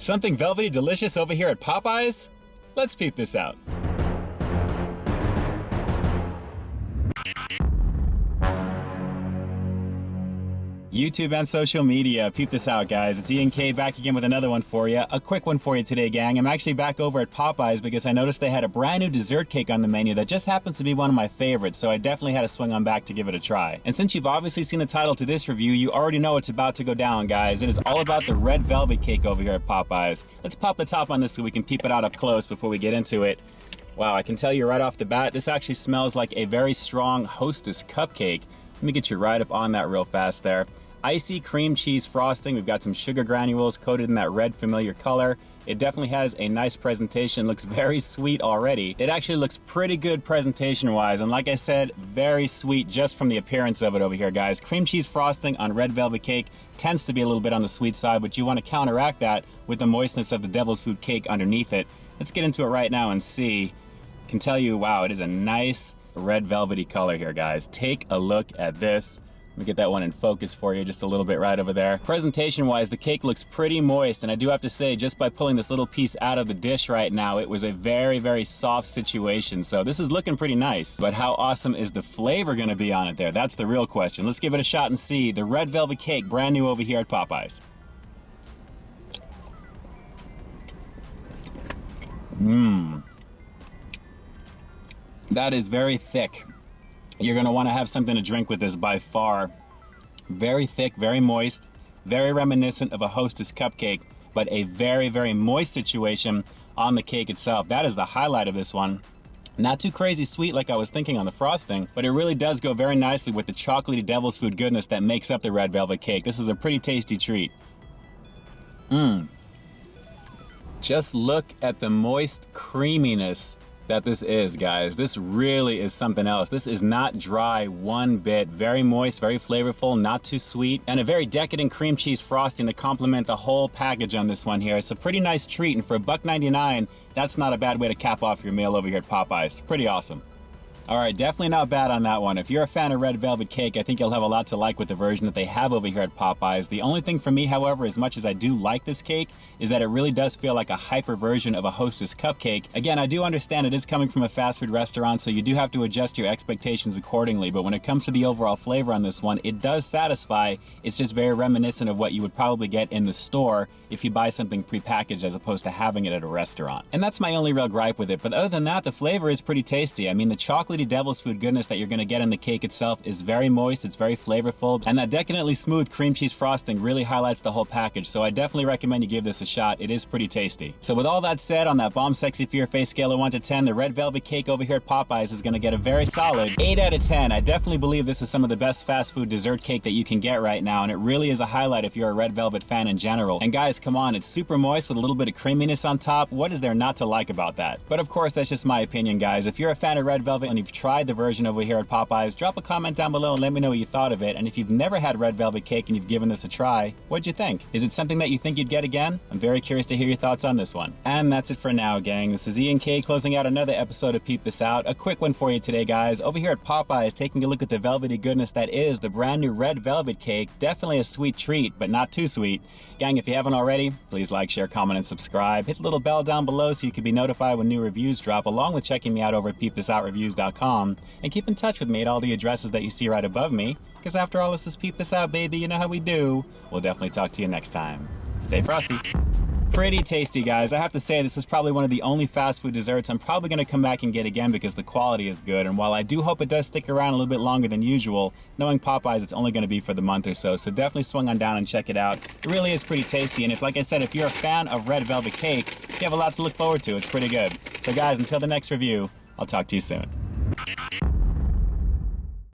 Something velvety delicious over here at Popeyes? Let's peep this out. YouTube and social media, peep this out, guys. It's Ian K back again with another one for you. A quick one for you today, gang. I'm actually back over at Popeyes because I noticed they had a brand new dessert cake on the menu that just happens to be one of my favorites, so I definitely had to swing on back to give it a try. And since you've obviously seen the title to this review, you already know what's about to go down, guys. It is all about the red velvet cake over here at Popeyes. Let's pop the top on this so we can peep it out up close before we get into it. Wow, I can tell you right off the bat, this actually smells like a very strong Hostess cupcake. Let me get you right up on that real fast there. Icy cream cheese frosting. We've got some sugar granules coated in that red familiar color. It definitely has a nice presentation. Looks very sweet already. It actually looks pretty good presentation-wise, and like I said, very sweet just from the appearance of it over here, guys. Cream cheese frosting on red velvet cake tends to be a little bit on the sweet side, but you want to counteract that with the moistness of the devil's food cake underneath it. Let's get into it right now and see. I can tell you, wow, it is a nice red velvety color here, guys. Take a look at this. Let me get that one in focus for you just a little bit right over there. Presentation-wise, the cake looks pretty moist, and I do have to say, just by pulling this little piece out of the dish right now, it was a very, very soft situation. So this is looking pretty nice. But how awesome is the flavor gonna be on it there? That's the real question. Let's give it a shot and see. The red velvet cake, brand new over here at Popeyes. That is very thick. You're gonna wanna have something to drink with this by far. Very thick, very moist, very reminiscent of a Hostess cupcake, but a very, very moist situation on the cake itself. That is the highlight of this one. Not too crazy sweet like I was thinking on the frosting, but it really does go very nicely with the chocolatey devil's food goodness that makes up the red velvet cake. This is a pretty tasty treat. Just look at the moist creaminess that this is, guys. This really is something else. This is not dry one bit. Very moist, very flavorful, not too sweet, and a very decadent cream cheese frosting to complement the whole package on this one here. It's a pretty nice treat, and for $1.99, that's not a bad way to cap off your meal over here at Popeyes. Pretty awesome. All right, definitely not bad on that one. If you're a fan of red velvet cake, I think you'll have a lot to like with the version that they have over here at Popeyes. The only thing for me, however, as much as I do like this cake, is that it really does feel like a hyper version of a Hostess cupcake. Again, I do understand it is coming from a fast food restaurant, so you do have to adjust your expectations accordingly, but when it comes to the overall flavor on this one, it does satisfy. It's just very reminiscent of what you would probably get in the store if you buy something prepackaged as opposed to having it at a restaurant. And that's my only real gripe with it, but other than that, the flavor is pretty tasty. I mean, the chocolatey devil's food goodness that you're gonna get in the cake itself is very moist, it's very flavorful, and that decadently smooth cream cheese frosting really highlights the whole package, so I definitely recommend you give this a shot. It is pretty tasty. So with all that said, on that bomb sexy fear face scale of 1 to 10, the red velvet cake over here at Popeyes is gonna get a very solid 8 out of 10. I definitely believe this is some of the best fast food dessert cake that you can get right now, and it really is a highlight if you're a red velvet fan in general. And guys, come on, it's super moist with a little bit of creaminess on top. What is there not to like about that? But of course, that's just my opinion, guys. If you're a fan of red velvet and you've tried the version over here at Popeyes, drop a comment down below and let me know what you thought of it. And if you've never had red velvet cake and you've given this a try, what'd you think? Is it something that you think you'd get again? I'm very curious to hear your thoughts on this one. And that's it for now, gang. This is Ian K closing out another episode of Peep This Out. A quick one for you today, guys. Over here at Popeyes, taking a look at the velvety goodness that is the brand new red velvet cake. Definitely a sweet treat, but not too sweet. Gang, if you haven't already, please like, share, comment, and subscribe. Hit the little bell down below so you can be notified when new reviews drop, along with checking me out over at peepthisoutreviews.com. And keep in touch with me at all the addresses that you see right above me, because after all, this is Peep This Out, baby. You know how we do. We'll definitely talk to you next time. Stay frosty. Pretty tasty, guys. I have to say, this is probably one of the only fast food desserts I'm probably going to come back and get again because the quality is good. And while I do hope it does stick around a little bit longer than usual, knowing Popeyes, it's only going to be for the month or so. So definitely swing on down and check it out. It really is pretty tasty. And if, like I said, if you're a fan of red velvet cake, you have a lot to look forward to. It's pretty good. So guys, until the next review, I'll talk to you soon.